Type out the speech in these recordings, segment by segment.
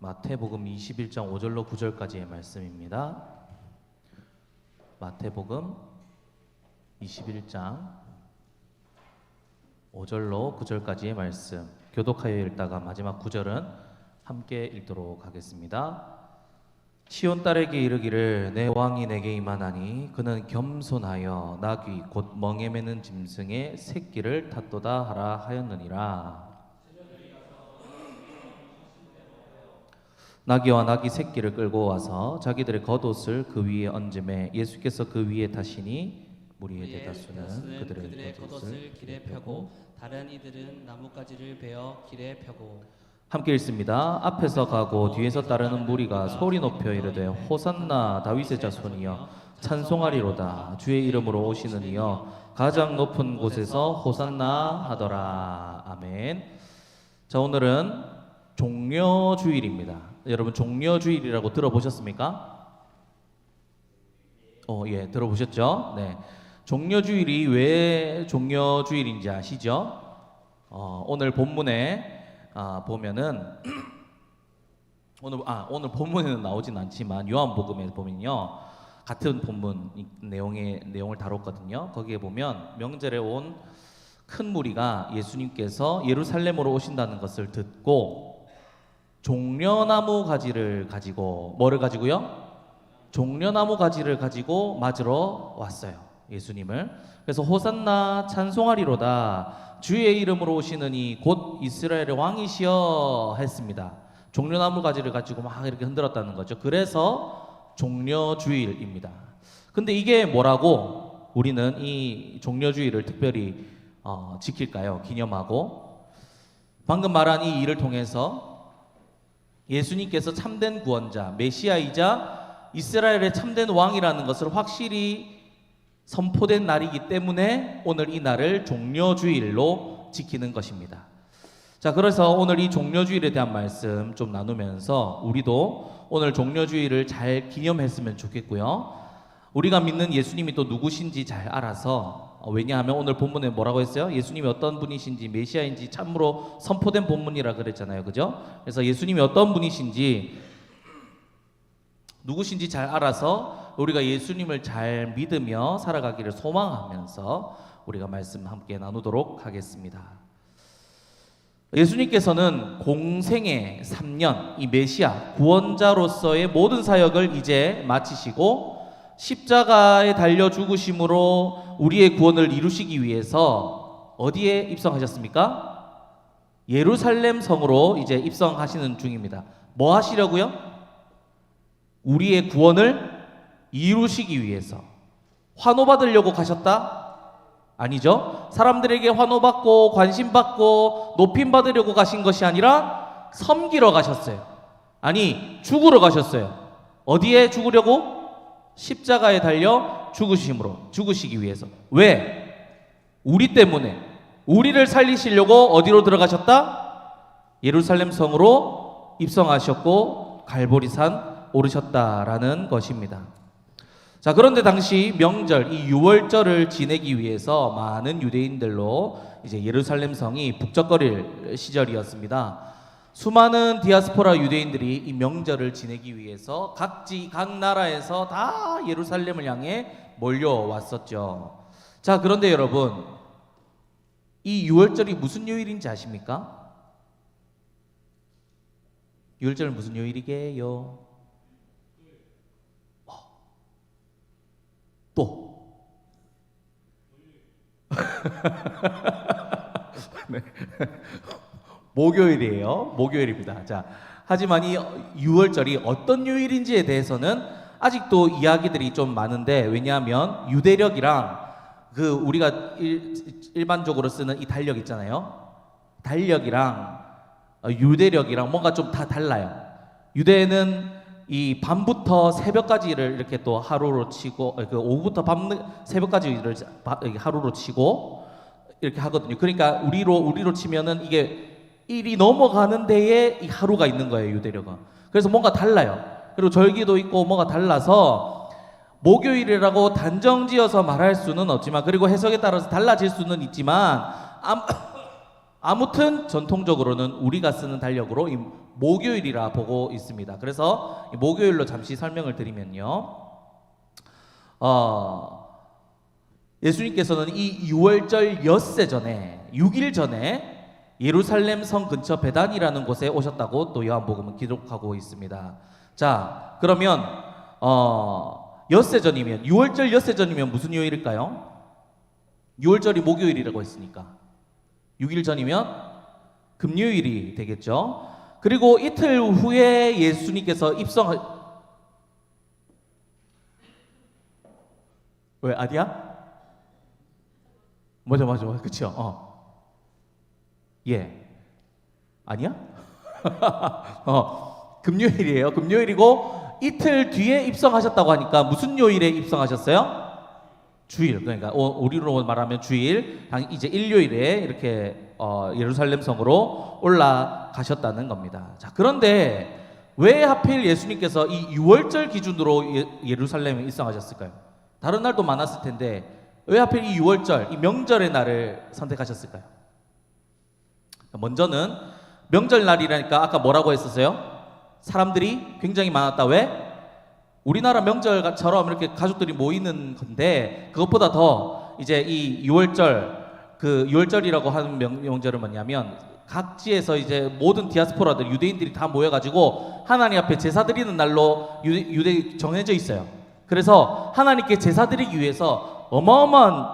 마태복음 21장 5절로 9절까지의 말씀입니다. 마태복음 21장 5절로 9절까지의 말씀 교독하여 읽다가 마지막 9절은 함께 읽도록 하겠습니다. 시온 딸에게 이르기를 내 왕이 내게 임하나니 그는 겸손하여 나귀 곧 멍에 매는 짐승의 새끼를 탔도다 하라 하였느니라. 나귀와 나귀 새끼를 끌고 와서 자기들의 겉옷을 그 위에 얹음에 예수께서 그 위에 타시니 무리의 대다수는 그들의 겉옷을 길에 펴고 다른 이들은 나뭇가지를 베어 길에 펴고. 함께 읽습니다. 앞에서 가고 뒤에서 따르는 무리가 소리 높여 이르되 호산나 다윗의 자손이여 찬송하리로다 주의 이름으로 오시는 이여 가장 높은 곳에서 호산나 하더라. 아멘. 자, 오늘은 종려주일입니다. 여러분 종려주일이라고 들어보셨습니까? 예, 들어보셨죠? 네. 종려주일이 왜 종려주일인지 아시죠? 오늘 본문에 보면은 오늘 본문에는 나오진 않지만 요한복음에 보면요, 같은 본문 내용을 다뤘거든요. 거기에 보면 명절에 온 큰 무리가 예수님께서 예루살렘으로 오신다는 것을 듣고 종려나무 가지를 가지고 뭐를 가지고요? 종려나무 가지를 가지고 맞으러 왔어요, 예수님을. 그래서 호산나 찬송하리로다 주의 이름으로 오시는 이 곧 이스라엘의 왕이시여 했습니다. 종려나무 가지를 가지고 막 이렇게 흔들었다는 거죠. 그래서 종려주일입니다. 근데 이게 뭐라고 우리는 이 종려주일을 특별히 지킬까요? 기념하고. 방금 말한 이 일을 통해서 예수님께서 참된 구원자, 메시아이자 이스라엘의 참된 왕이라는 것을 확실히 선포된 날이기 때문에 오늘 이 날을 종려주일로 지키는 것입니다. 자, 그래서 오늘 이 종려주일에 대한 말씀 좀 나누면서 우리도 오늘 종려주일을 잘 기념했으면 좋겠고요. 우리가 믿는 예수님이 또 누구신지 잘 알아서, 왜냐하면 오늘 본문에 뭐라고 했어요? 예수님이 어떤 분이신지 메시아인지 참으로 선포된 본문이라 그랬잖아요, 그죠? 그래서 예수님이 어떤 분이신지 누구신지 잘 알아서 우리가 예수님을 잘 믿으며 살아가기를 소망하면서 우리가 말씀 함께 나누도록 하겠습니다. 예수님께서는 공생의 3년 이 메시아 구원자로서의 모든 사역을 이제 마치시고 십자가에 달려 죽으심으로 우리의 구원을 이루시기 위해서 어디에 입성하셨습니까? 예루살렘 성으로 이제 입성하시는 중입니다. 뭐 하시려고요? 우리의 구원을 이루시기 위해서. 환호받으려고 가셨다? 아니죠. 사람들에게 환호받고 관심받고 높임받으려고 가신 것이 아니라 섬기러 가셨어요. 아니, 죽으러 가셨어요. 어디에 죽으려고? 십자가에 달려 죽으시기 위해서. 왜? 우리 때문에. 우리를 살리시려고 어디로 들어가셨다? 예루살렘 성으로 입성하셨고 갈보리산 오르셨다라는 것입니다. 자, 그런데 당시 명절 이 유월절을 지내기 위해서 많은 유대인들로 이제 예루살렘 성이 북적거릴 시절이었습니다. 수많은 디아스포라 유대인들이 이 명절을 지내기 위해서 각 나라에서 다 예루살렘을 향해 몰려왔었죠. 자, 그런데 여러분, 이 유월절이 무슨 요일인지 아십니까? 유월절은 무슨 요일이게요? 또 네. 목요일이에요. 목요일입니다. 자, 하지만 이 유월절이 어떤 요일인지에 대해서는 아직도 이야기들이 좀 많은데, 왜냐하면 유대력이랑 우리가 일반적으로 쓰는 이 달력 있잖아요. 달력이랑 유대력이랑 뭔가 좀 다 달라요. 유대는 이 밤부터 새벽까지를 이렇게 또 하루로 치고, 오후부터 새벽까지를 하루로 치고 이렇게 하거든요. 그러니까 우리로 치면은 이게 일이 넘어가는 데에 이 하루가 있는 거예요, 유대력은. 그래서 뭔가 달라요. 그리고 절기도 있고 뭔가 달라서 목요일이라고 단정지어서 말할 수는 없지만, 그리고 해석에 따라서 달라질 수는 있지만 아무튼 전통적으로는 우리가 쓰는 달력으로 이 목요일이라 보고 있습니다. 그래서 이 목요일로 잠시 설명을 드리면요. 예수님께서는 이 6월절 엿새 전에 6일 전에 예루살렘 성 근처 베단이라는 곳에 오셨다고 또 요한복음은 기록하고 있습니다. 자, 그러면 엿새 전이면 6월절 엿새 전이면 무슨 요일일까요? 6월절이 목요일이라고 했으니까 6일 전이면 금요일이 되겠죠. 그리고 이틀 후에 예수님께서 왜 아니야? 맞아, 그렇죠. 예, 아니야? 금요일이에요. 금요일이고 이틀 뒤에 입성하셨다고 하니까 무슨 요일에 입성하셨어요? 주일. 그러니까 우리로 말하면 주일, 이제 일요일에 이렇게 예루살렘 성으로 올라가셨다는 겁니다. 자, 그런데 왜 하필 예수님께서 이 6월절 기준으로 예루살렘에 입성하셨을까요? 다른 날도 많았을 텐데 왜 하필 이 6월절, 이 명절의 날을 선택하셨을까요? 먼저는 명절 날이라니까 아까 뭐라고 했었어요? 사람들이 굉장히 많았다. 왜? 우리나라 명절처럼 이렇게 가족들이 모이는 건데 그것보다 더 이제 이 6월절, 그 6월절이라고 하는 명절은 뭐냐면 각지에서 이제 모든 디아스포라들, 유대인들이 다 모여가지고 하나님 앞에 제사 드리는 날로 유대 정해져 있어요. 그래서 하나님께 제사 드리기 위해서 어마어마한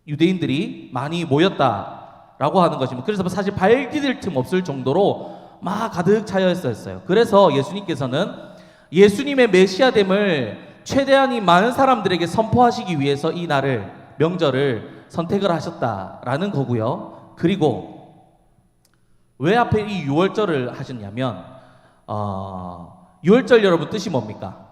유대인들이 많이 모였다라고 하는 것입니다. 그래서 사실 발 디딜 틈 없을 정도로 막 가득 차여 있었어요. 그래서 예수님께서는 예수님의 메시아됨을 최대한 많은 사람들에게 선포하시기 위해서 이 날을, 명절을 선택을 하셨다라는 거고요. 그리고 왜 하필 이 6월절을 하셨냐면 6월절 여러분 뜻이 뭡니까?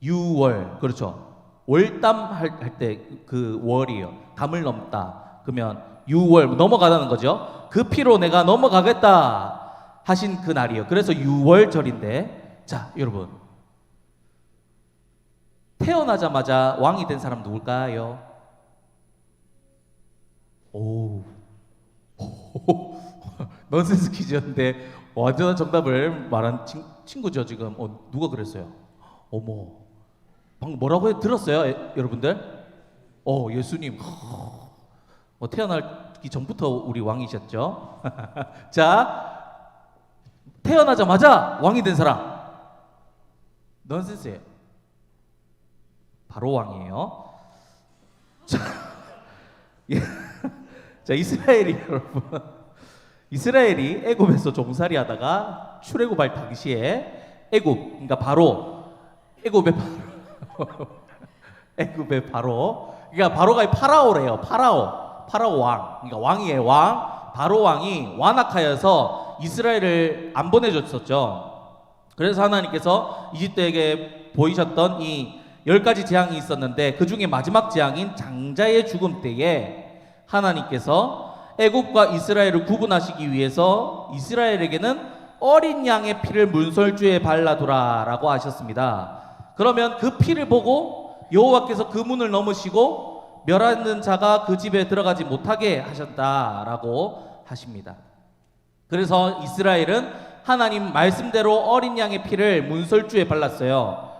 6월, 그렇죠. 월담 할 때 그 월이에요. 담을 넘다. 그러면 6월 넘어가다는 거죠. 그 피로 내가 넘어가겠다 하신 그 날이에요. 그래서 6월절인데, 자, 여러분, 태어나자마자 왕이 된 사람 누굴까요? 오, 넌센스 퀴즈였는데 완전한 정답을 말한 친구죠 지금. 누가 그랬어요? 어머, 방금 뭐라고 들었어요, 여러분들? 예수님. 태어나기 전부터 우리 왕이셨죠. 자, 태어나자마자 왕이 된 사람. 넌센스예요. 바로 왕이에요. 자, 자, 이스라엘이 여러분, 이스라엘이 애굽에서 종살이 하다가 출애굽할 당시에 그러니까 바로 애굽의 바로, 그러니까 바로가 파라오래요. 파라오 왕, 그러니까 왕이에요. 바로 왕이 완악하여서 이스라엘을 안 보내줬었죠. 그래서 하나님께서 이집트에게 보이셨던 이 10가지 재앙이 있었는데 그 중에 마지막 재앙인 장자의 죽음 때에 하나님께서 애굽과 이스라엘을 구분하시기 위해서 이스라엘에게는 어린 양의 피를 문설주에 발라두라라고 하셨습니다. 그러면 그 피를 보고 여호와께서 그 문을 넘으시고 멸하는 자가 그 집에 들어가지 못하게 하셨다라고 하십니다. 그래서 이스라엘은 하나님 말씀대로 어린 양의 피를 문설주에 발랐어요.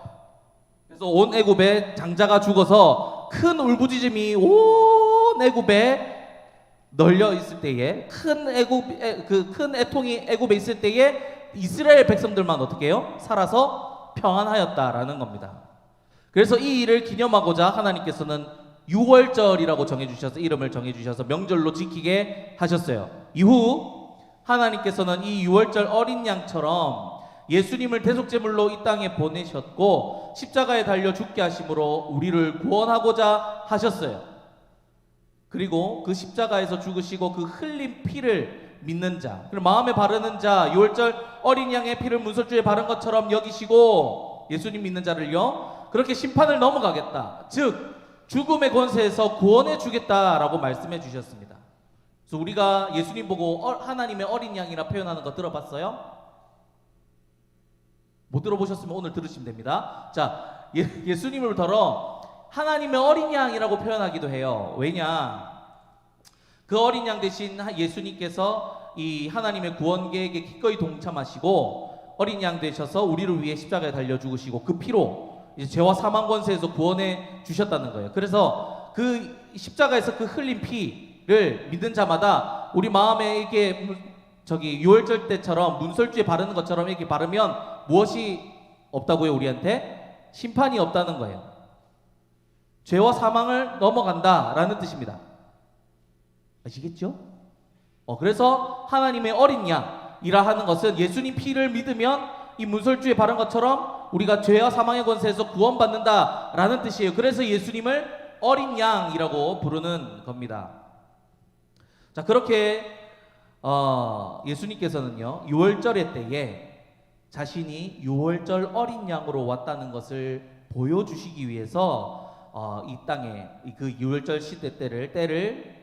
그래서 온 애굽에 장자가 죽어서 큰 울부짖음이 온 애굽에 널려 있을 때에, 큰 애통이 애굽에 있을 때에 이스라엘 백성들만 어떻게 해요? 살아서 평안하였다라는 겁니다. 그래서 이 일을 기념하고자 하나님께서는 6월절이라고 정해주셔서, 이름을 정해주셔서 명절로 지키게 하셨어요. 이후 하나님께서는 이 6월절 어린 양처럼 예수님을 대속제물로 이 땅에 보내셨고 십자가에 달려 죽게 하심으로 우리를 구원하고자 하셨어요. 그리고 그 십자가에서 죽으시고 그 흘린 피를 믿는 자, 그리고 마음에 바르는 자, 6월절 어린 양의 피를 문설주에 바른 것처럼 여기시고 예수님 믿는 자를요, 그렇게 심판을 넘어가겠다, 즉 죽음의 권세에서 구원해 주겠다라고 말씀해 주셨습니다. 그래서 우리가 예수님 보고 하나님의 어린 양이라 표현하는 거 들어봤어요? 못 들어보셨으면 오늘 들으시면 됩니다. 자, 예수님을 더러 하나님의 어린 양이라고 표현하기도 해요. 왜냐? 그 어린 양 대신 예수님께서 이 하나님의 구원 계획에 기꺼이 동참하시고 어린 양 되셔서 우리를 위해 십자가에 달려 죽으시고 그 피로 이제 죄와 사망 권세에서 구원해 주셨다는 거예요. 그래서 그 십자가에서 그 흘린 피를 믿는 자마다 우리 마음에 이게 저기 유월절 때처럼 문설주에 바르는 것처럼 이렇게 바르면 무엇이 없다고요? 우리한테 심판이 없다는 거예요. 죄와 사망을 넘어간다라는 뜻입니다. 아시겠죠? 그래서 하나님의 어린 양이라 하는 것은 예수님 피를 믿으면 이 문설주에 바른 것처럼 우리가 죄와 사망의 권세에서 구원받는다라는 뜻이에요. 그래서 예수님을 어린 양이라고 부르는 겁니다. 자, 그렇게 예수님께서는요 6월절의 때에 자신이 6월절 어린 양으로 왔다는 것을 보여주시기 위해서 이 땅에 그 6월절 시대 때를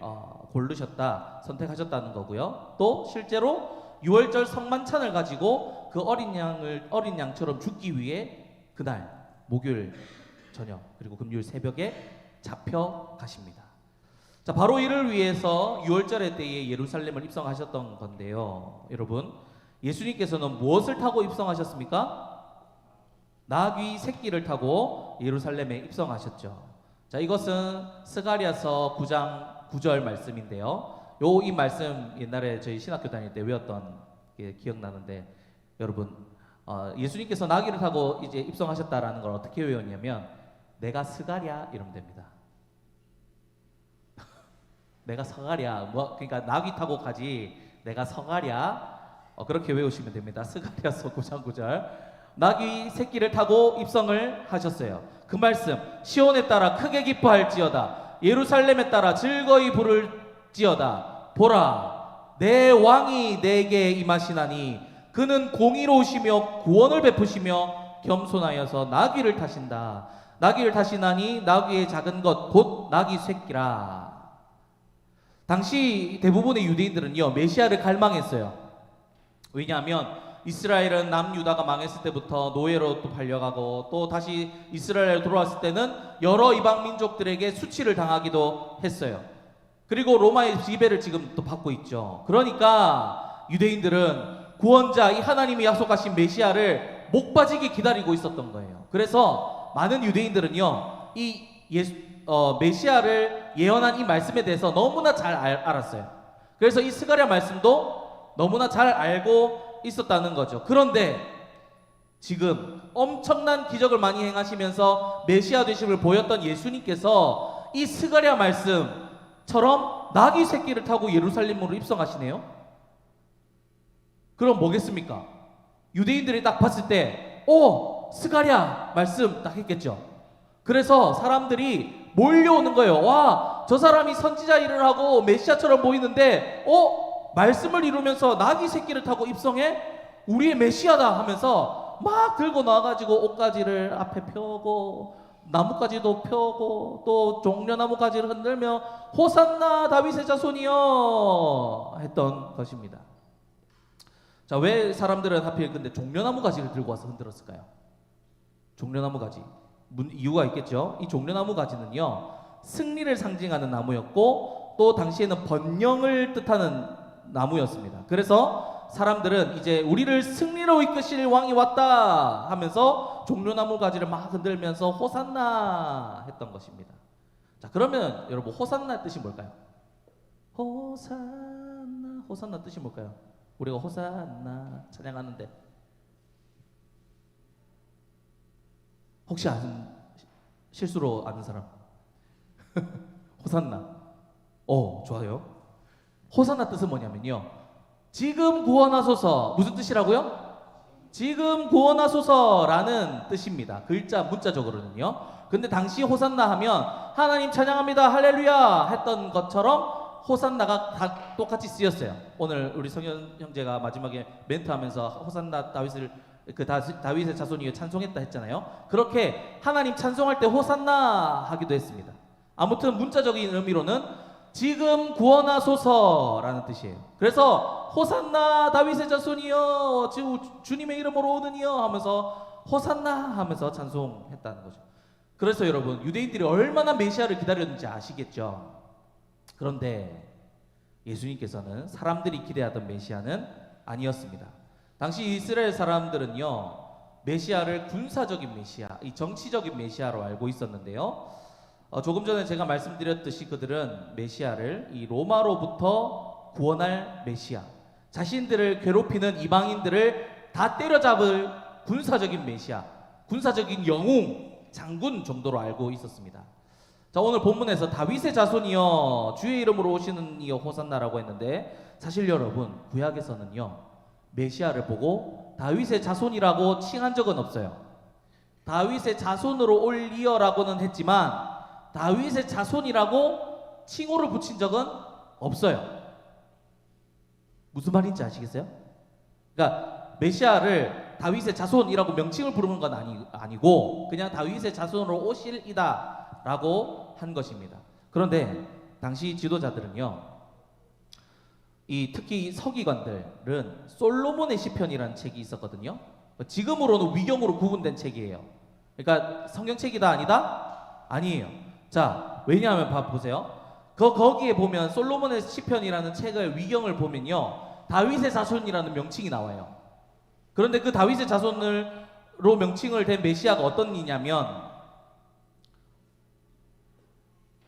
선택하셨다는 거고요. 또 실제로 6월절 성만찬을 가지고 그 어린 양처럼 죽기 위해 그날 목요일 저녁 그리고 금요일 새벽에 잡혀가십니다. 자, 바로 이를 위해서 6월절의 때에 예루살렘을 입성하셨던 건데요. 여러분, 예수님께서는 무엇을 타고 입성하셨습니까? 나귀 새끼를 타고 예루살렘에 입성하셨죠. 자, 이것은 스가랴서 9장 9절 말씀인데요. 이 말씀 옛날에 저희 신학교 다닐 때 외웠던 게 기억나는데, 여러분, 예수님께서 나귀를 타고 이제 입성하셨다라는 걸 어떻게 외웠냐면 내가 스가랴 이러면 됩니다. 내가 서가랴, 그러니까 나귀 타고 가지 내가 서가랴, 그렇게 외우시면 됩니다. 스가랴서 9장 9절. 나귀 새끼를 타고 입성을 하셨어요. 그 말씀, 시온에 따라 크게 기뻐할지어다, 예루살렘에 따라 즐거이 부를지어다. 보라, 내 왕이 내게 임하시나니 그는 공의로우시며 구원을 베푸시며 겸손하여서 나귀를 타신다. 나귀를 타시나니 나귀의 작은 것 곧 나귀 새끼라. 당시 대부분의 유대인들은요 메시아를 갈망했어요. 왜냐하면 이스라엘은 남유다가 망했을 때부터 노예로 또 팔려가고 또 다시 이스라엘에 돌아왔을 때는 여러 이방 민족들에게 수치를 당하기도 했어요. 그리고 로마의 지배를 지금 또 받고 있죠. 그러니까 유대인들은 구원자, 이 하나님이 약속하신 메시아를 목 빠지게 기다리고 있었던 거예요. 그래서 많은 유대인들은요 이 메시아를 예언한 이 말씀에 대해서 너무나 잘 알았어요. 그래서 이 스가랴 말씀도 너무나 잘 알고 있었다는 거죠. 그런데 지금 엄청난 기적을 많이 행하시면서 메시아 되심을 보였던 예수님께서 이 스가랴 말씀처럼 나귀 새끼를 타고 예루살렘으로 입성하시네요. 그럼 뭐겠습니까? 유대인들이 딱 봤을 때 스가랴 말씀 딱 했겠죠. 그래서 사람들이 몰려오는 거예요. 와, 저 사람이 선지자 일을 하고 메시아처럼 보이는데 말씀을 이루면서 나귀 새끼를 타고 입성해? 우리의 메시아다 하면서 막 들고 나와가지고 옷가지를 앞에 펴고 나뭇가지도 펴고 또 종려나무가지를 흔들며 호산나 다윗의 자손이여 했던 것입니다. 자, 왜 사람들은 하필 근데 종려나무가지를 들고 와서 흔들었을까요? 종려나무가지 이유가 있겠죠. 이 종려나무가지는요 승리를 상징하는 나무였고 또 당시에는 번영을 뜻하는 나무였습니다. 그래서 사람들은 이제 우리를 승리로 이끄실 왕이 왔다 하면서 종려나무 가지를 막 흔들면서 호산나 했던 것입니다. 자, 그러면 여러분 호산나 뜻이 뭘까요? 호산나 뜻이 뭘까요? 우리가 호산나 찬양하는데 혹시 실수로 아는 사람? 호산나. 좋아요. 호산나 뜻은 뭐냐면요 지금 구원하소서. 무슨 뜻이라고요? 지금 구원하소서라는 뜻입니다. 글자 문자적으로는요. 근데 당시 호산나 하면 하나님 찬양합니다 할렐루야 했던 것처럼 호산나가 다 똑같이 쓰였어요. 오늘 우리 성현 형제가 마지막에 멘트하면서 호산나 다윗의 자손이 찬송했다 했잖아요. 그렇게 하나님 찬송할 때 호산나 하기도 했습니다. 아무튼 문자적인 의미로는 지금 구원하소서라는 뜻이에요. 그래서 호산나 다윗의 자손이여 주님의 이름으로 오느니여 하면서 호산나 하면서 찬송했다는 거죠. 그래서 여러분 유대인들이 얼마나 메시아를 기다렸는지 아시겠죠? 그런데 예수님께서는 사람들이 기대하던 메시아는 아니었습니다. 당시 이스라엘 사람들은요, 메시아를 군사적인 메시아, 이 정치적인 메시아로 알고 있었는데요. 조금 전에 제가 말씀드렸듯이 그들은 메시아를 이 로마로부터 구원할 메시아, 자신들을 괴롭히는 이방인들을 다 때려잡을 군사적인 메시아, 군사적인 영웅, 장군 정도로 알고 있었습니다. 자, 오늘 본문에서 다윗의 자손이여 주의 이름으로 오시는 이여 호산나라고 했는데, 사실 여러분 구약에서는요 메시아를 보고 다윗의 자손이라고 칭한 적은 없어요. 다윗의 자손으로 올 이여라고는 했지만 다윗의 자손이라고 칭호를 붙인 적은 없어요. 무슨 말인지 아시겠어요? 그러니까 메시아를 다윗의 자손이라고 명칭을 부르는 건 아니고 그냥 다윗의 자손으로 오실 이다 라고 한 것입니다. 그런데 당시 지도자들은요, 특히 서기관들은 솔로몬의 시편이라는 책이 있었거든요. 지금으로는 위경으로 구분된 책이에요. 그러니까 성경책이다 아니다? 아니에요. 자, 왜냐하면 보세요. 거기에 보면 솔로몬의 시편이라는 책을 위경을 보면요, 다윗의 자손이라는 명칭이 나와요. 그런데 그 다윗의 자손으로 명칭을 된 메시아가 어떤 이냐면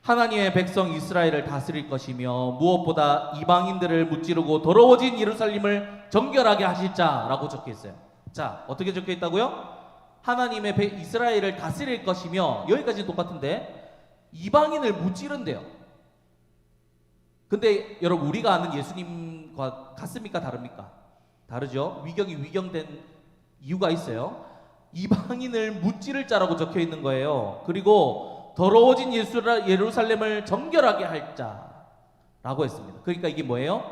하나님의 백성 이스라엘을 다스릴 것이며 무엇보다 이방인들을 무찌르고 더러워진 예루살렘을 정결하게 하실 자라고 적혀 있어요. 자, 어떻게 적혀 있다고요? 하나님의 이스라엘을 다스릴 것이며, 여기까지는 똑같은데 이방인을 무찌른대요. 근데 여러분 우리가 아는 예수님과 같습니까? 다릅니까? 다르죠. 위경이 위경된 이유가 있어요. 이방인을 무찌를 자라고 적혀 있는 거예요. 그리고 더러워진 예루살렘을 정결하게 할 자라고 했습니다. 그러니까 이게 뭐예요?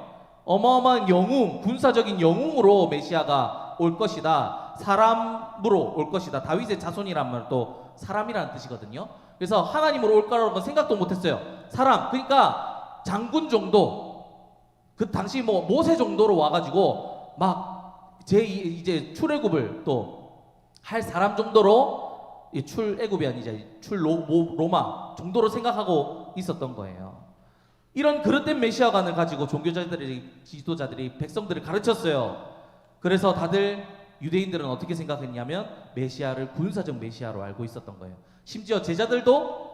어마어마한 영웅, 군사적인 영웅으로 메시아가 올 것이다. 사람으로 올 것이다. 다윗의 자손이란 말도 사람이라는 뜻이거든요. 그래서 하나님으로 올 거라고 생각도 못했어요. 사람, 그러니까 장군 정도, 그 당시 뭐 모세 정도로 와가지고 막 이제 출애굽을 또 할 사람 정도로, 이 출애굽이 아니죠, 로마 정도로 생각하고 있었던 거예요. 이런 그릇된 메시아관을 가지고 종교자들이, 지도자들이 백성들을 가르쳤어요. 그래서 다들 유대인들은 어떻게 생각했냐면 메시아를 군사적 메시아로 알고 있었던 거예요. 심지어 제자들도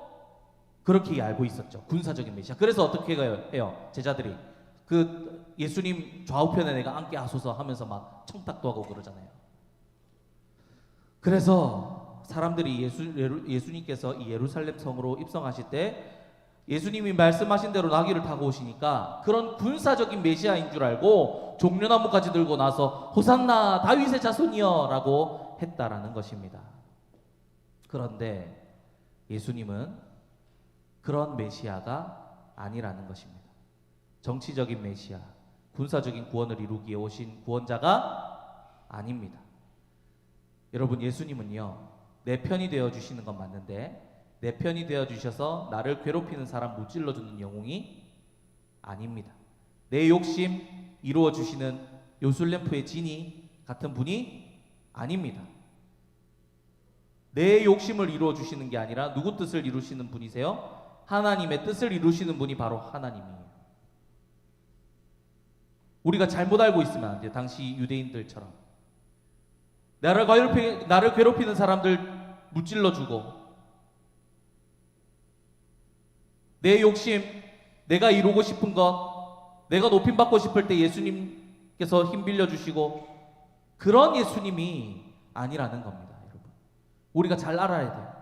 그렇게 알고 있었죠. 군사적인 메시아. 그래서 어떻게 해요? 제자들이 그 예수님 좌우편에 내가 앉게 하소서 하면서 막 청탁도 하고 그러잖아요. 그래서 사람들이 예수님께서 이 예루살렘 성으로 입성하실 때 예수님이 말씀하신 대로 나귀를 타고 오시니까 그런 군사적인 메시아인 줄 알고 종려나무까지 들고 나서 호산나 다윗의 자손이여 라고 했다라는 것입니다. 그런데 예수님은 그런 메시아가 아니라는 것입니다. 정치적인 메시아, 군사적인 구원을 이루기에 오신 구원자가 아닙니다. 여러분, 예수님은요 내 편이 되어주시는 건 맞는데 내 편이 되어주셔서 나를 괴롭히는 사람 무찔러주는 영웅이 아닙니다. 내 욕심 이루어주시는 요술램프의 진이 같은 분이 아닙니다. 내 욕심을 이루어주시는 게 아니라 누구 뜻을 이루시는 분이세요? 하나님의 뜻을 이루시는 분이 바로 하나님이에요. 우리가 잘못 알고 있으면 안 돼요. 당시 유대인들처럼 나를 괴롭히는 사람들 무찔러주고 내 욕심, 내가 이루고 싶은 것, 내가 높임받고 싶을 때 예수님께서 힘 빌려주시고, 그런 예수님이 아니라는 겁니다. 여러분, 우리가 잘 알아야 돼요.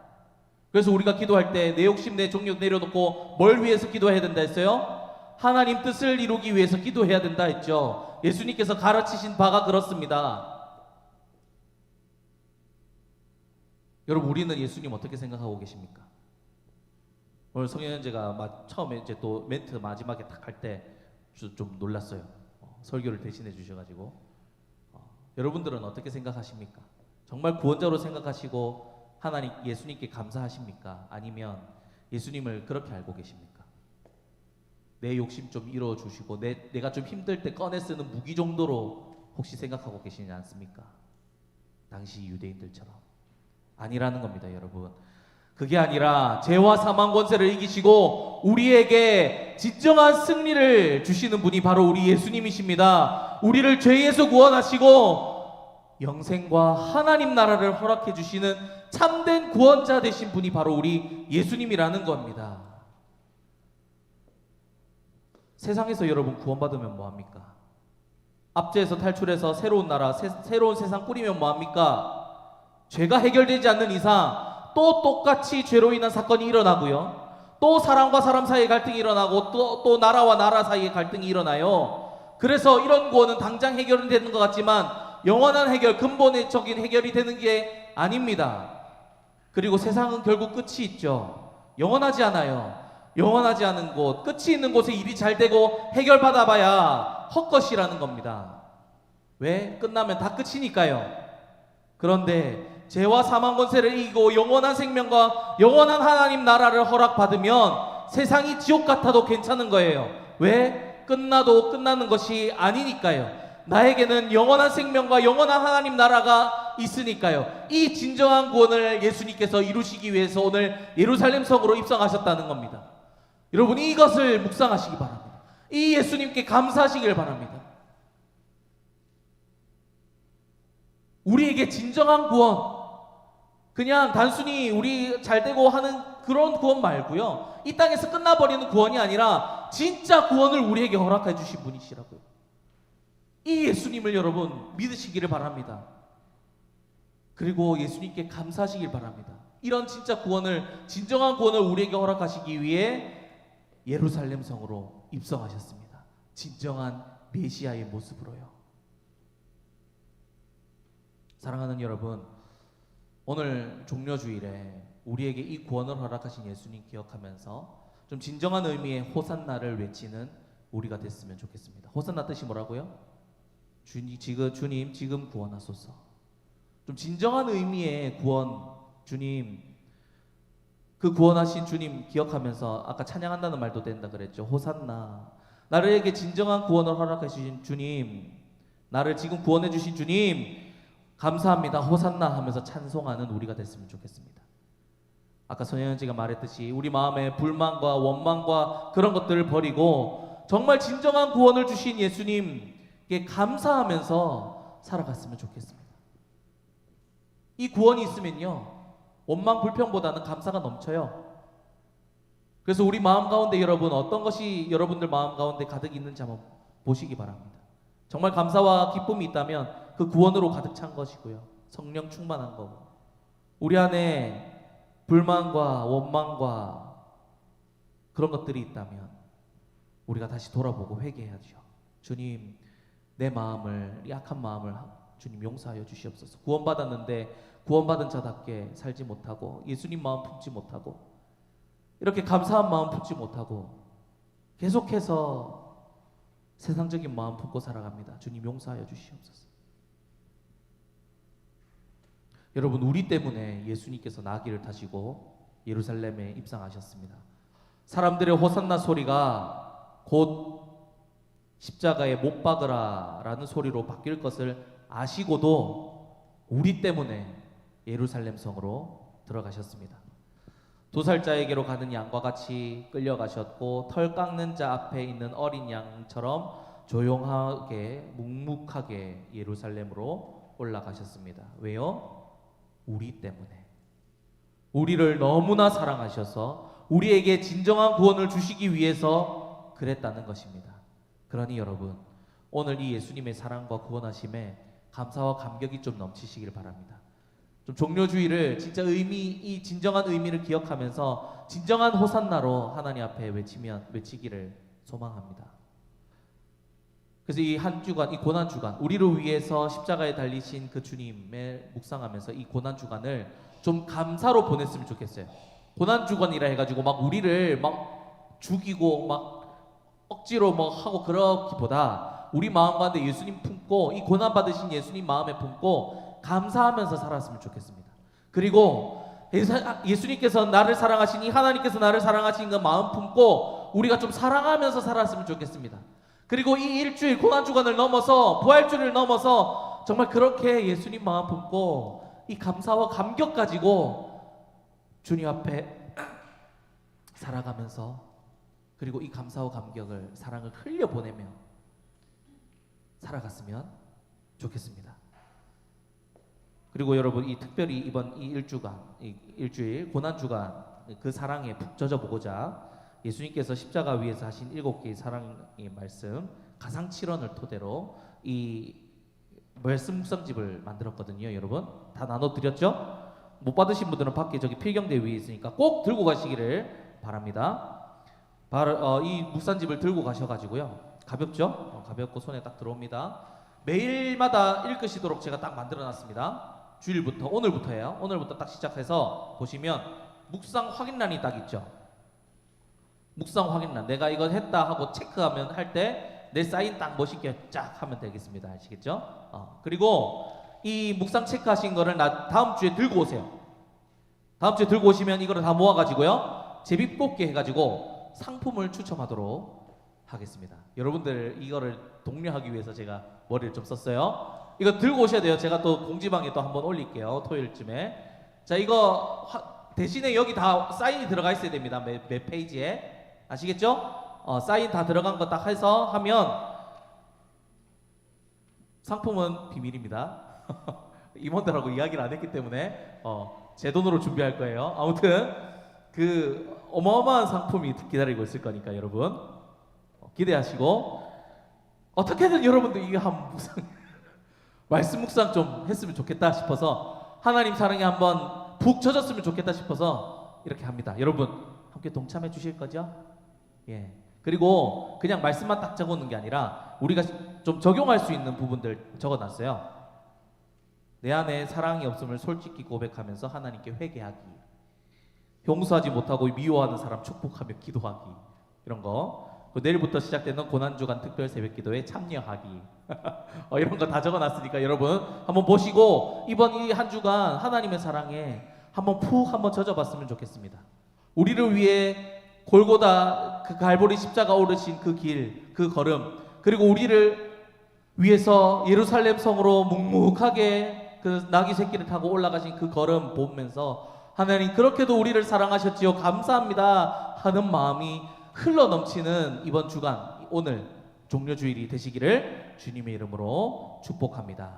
그래서 우리가 기도할 때 내 욕심, 내 정욕 내려놓고 뭘 위해서 기도해야 된다 했어요? 하나님 뜻을 이루기 위해서 기도해야 된다 했죠. 예수님께서 가르치신 바가 그렇습니다. 여러분, 우리는 예수님 어떻게 생각하고 계십니까? 오늘 성현제가 처음에 이제 또 멘트 마지막에 딱 할 때 좀 놀랐어요. 설교를 대신해 주셔가지고 여러분들은 어떻게 생각하십니까? 정말 구원자로 생각하시고 하나님 예수님께 감사하십니까? 아니면 예수님을 그렇게 알고 계십니까? 내 욕심 좀 이루어 주시고 내가 좀 힘들 때 꺼내 쓰는 무기 정도로 혹시 생각하고 계시지 않습니까? 당시 유대인들처럼 아니라는 겁니다, 여러분. 그게 아니라 죄와 사망 권세를 이기시고 우리에게 진정한 승리를 주시는 분이 바로 우리 예수님이십니다. 우리를 죄에서 구원하시고 영생과 하나님 나라를 허락해 주시는 참된 구원자 되신 분이 바로 우리 예수님이라는 겁니다. 세상에서 여러분 구원받으면 뭐합니까? 압제에서 탈출해서 새로운 나라, 새로운 세상 꾸리면 뭐합니까? 죄가 해결되지 않는 이상 또 똑같이 죄로 인한 사건이 일어나고요. 또 사람과 사람 사이의 갈등이 일어나고 또 나라와 나라 사이의 갈등이 일어나요. 그래서 이런 구원은 당장 해결은 되는 것 같지만 영원한 해결, 근본적인 해결이 되는 게 아닙니다. 그리고 세상은 결국 끝이 있죠. 영원하지 않아요. 영원하지 않은 곳, 끝이 있는 곳에 일이 잘 되고 해결받아봐야 헛것이라는 겁니다. 왜? 끝나면 다 끝이니까요. 그런데 죄와 사망 권세를 이기고 영원한 생명과 영원한 하나님 나라를 허락받으면 세상이 지옥 같아도 괜찮은 거예요. 왜? 끝나도 끝나는 것이 아니니까요. 나에게는 영원한 생명과 영원한 하나님 나라가 있으니까요. 이 진정한 구원을 예수님께서 이루시기 위해서 오늘 예루살렘 성으로 입성하셨다는 겁니다. 여러분 이것을 묵상하시기 바랍니다. 이 예수님께 감사하시길 바랍니다. 우리에게 진정한 구원, 그냥 단순히 우리 잘되고 하는 그런 구원 말고요, 이 땅에서 끝나버리는 구원이 아니라 진짜 구원을 우리에게 허락해 주신 분이시라고요. 이 예수님을 여러분 믿으시기를 바랍니다. 그리고 예수님께 감사하시길 바랍니다. 이런 진짜 구원을, 진정한 구원을 우리에게 허락하시기 위해 예루살렘 성으로 입성하셨습니다. 진정한 메시아의 모습으로요. 사랑하는 여러분, 오늘 종려주일에 우리에게 이 구원을 허락하신 예수님 기억하면서 좀 진정한 의미의 호산나를 외치는 우리가 됐으면 좋겠습니다. 호산나 뜻이 뭐라고요? 주님 지금 구원하소서. 좀 진정한 의미의 구원, 주님, 그 구원하신 주님 기억하면서 아까 찬양한다는 말도 된다 그랬죠. 호산나, 나에게 진정한 구원을 허락해 주신 주님, 나를 지금 구원해 주신 주님 감사합니다, 호산나 하면서 찬송하는 우리가 됐으면 좋겠습니다. 아까 손혜연씨가 말했듯이 우리 마음에 불만과 원망과 그런 것들을 버리고 정말 진정한 구원을 주신 예수님께 감사하면서 살아갔으면 좋겠습니다. 이 구원이 있으면요, 원망 불평보다는 감사가 넘쳐요. 그래서 우리 마음 가운데 여러분 어떤 것이 여러분들 마음 가운데 가득 있는지 한번 보시기 바랍니다. 정말 감사와 기쁨이 있다면 그 구원으로 가득 찬 것이고요, 성령 충만한 거고, 우리 안에 불만과 원망과 그런 것들이 있다면 우리가 다시 돌아보고 회개해야죠. 주님, 내 마음을, 약한 마음을 주님 용서하여 주시옵소서. 구원받았는데 구원받은 자답게 살지 못하고 예수님 마음 품지 못하고 이렇게 감사한 마음 품지 못하고 계속해서 세상적인 마음 품고 살아갑니다. 주님 용서하여 주시옵소서. 여러분, 우리 때문에 예수님께서 나귀를 타시고 예루살렘에 입성하셨습니다. 사람들의 호산나 소리가 곧 십자가에 못 박으라 라는 소리로 바뀔 것을 아시고도 우리 때문에 예루살렘 성으로 들어가셨습니다. 2살짜에게로 가는 양과 같이 끌려가셨고 털 깎는 자 앞에 있는 어린 양처럼 조용하게 묵묵하게 예루살렘으로 올라가셨습니다. 왜요? 우리 때문에. 우리를 너무나 사랑하셔서 우리에게 진정한 구원을 주시기 위해서 그랬다는 것입니다. 그러니 여러분, 오늘 이 예수님의 사랑과 구원하심에 감사와 감격이 좀 넘치시길 바랍니다. 좀 종료주의를 진짜 이 진정한 의미를 기억하면서 진정한 호산나로 하나님 앞에 외치기를 소망합니다. 그래서 이 한 주간, 이 고난 주간, 우리를 위해서 십자가에 달리신 그 주님을 묵상하면서 이 고난 주간을 좀 감사로 보냈으면 좋겠어요. 고난 주간이라 해가지고 막 우리를 막 죽이고 막 억지로 막 하고 그러기보다 우리 마음 가운데 예수님 품고 이 고난 받으신 예수님 마음에 품고 감사하면서 살았으면 좋겠습니다. 그리고 예수님께서 나를 사랑하시니 하나님께서 나를 사랑하신 그 마음 품고 우리가 좀 사랑하면서 살았으면 좋겠습니다. 그리고 이 일주일 고난주간을 넘어서 부활주를 넘어서 정말 그렇게 예수님 마음 품고 이 감사와 감격 가지고 주님 앞에 살아가면서 그리고 이 감사와 감격을 사랑을 흘려보내며 살아갔으면 좋겠습니다. 그리고 여러분 이 특별히 이번 이 일주일 고난주간 그 사랑에 푹 젖어보고자 예수님께서 십자가 위에서 하신 7개의 사랑의 말씀 가상칠언을 토대로 이 말씀 묵상집을 만들었거든요. 여러분 다 나눠드렸죠? 못 받으신 분들은 밖에 저기 필경대 위에 있으니까 꼭 들고 가시기를 바랍니다. 이 묵상집을 들고 가셔가지고요. 가볍죠? 가볍고 손에 딱 들어옵니다. 매일마다 읽으시도록 제가 딱 만들어놨습니다. 주일부터 오늘부터예요. 오늘부터 딱 시작해서 보시면 묵상 확인란이 딱 있죠. 묵상 확인란. 내가 이거 했다 하고 체크하면 할 때 내 사인 딱 멋있게 쫙 하면 되겠습니다. 아시겠죠? 그리고 이 묵상 체크하신 거를 다음 주에 들고 오세요. 다음 주에 들고 오시면 이거를 다 모아가지고요. 제비뽑기 해가지고 상품을 추첨하도록 하겠습니다. 여러분들 이거를 독려하기 위해서 제가 머리를 좀 썼어요. 이거 들고 오셔야 돼요. 제가 또 공지방에 또 한번 올릴게요. 토요일쯤에. 자, 이거 대신에 여기 다 사인이 들어가 있어야 됩니다. 매 페이지에. 아시겠죠? 사인 다 들어간 거 딱 해서 하면 상품은 비밀입니다. 임원들하고 이야기를 안 했기 때문에 제 돈으로 준비할 거예요. 아무튼 그 어마어마한 상품이 기다리고 있을 거니까 여러분 기대하시고 어떻게든 여러분들 이게 한 묵상 말씀 묵상 좀 했으면 좋겠다 싶어서 하나님 사랑에 한번 푹 젖었으면 좋겠다 싶어서 이렇게 합니다. 여러분 함께 동참해 주실 거죠? 예. 그리고 그냥 말씀만 딱 적어놓는 게 아니라 우리가 좀 적용할 수 있는 부분들 적어놨어요. 내 안에 사랑이 없음을 솔직히 고백하면서 하나님께 회개하기, 용서하지 못하고 미워하는 사람 축복하며 기도하기, 이런 거. 내일부터 시작되는 고난주간 특별 새벽기도에 참여하기 이런 거 다 적어놨으니까 여러분 한번 보시고 이번 이 한 주간 하나님의 사랑에 한번 푹 한번 젖어봤으면 좋겠습니다. 우리를 위해 골고다 그 갈보리 십자가 오르신 그 길, 그 걸음, 그리고 우리를 위해서 예루살렘 성으로 묵묵하게 그 나귀 새끼를 타고 올라가신 그 걸음 보면서 하나님 그렇게도 우리를 사랑하셨지요, 감사합니다 하는 마음이 흘러 넘치는 이번 주간 오늘 종료주일이 되시기를 주님의 이름으로 축복합니다.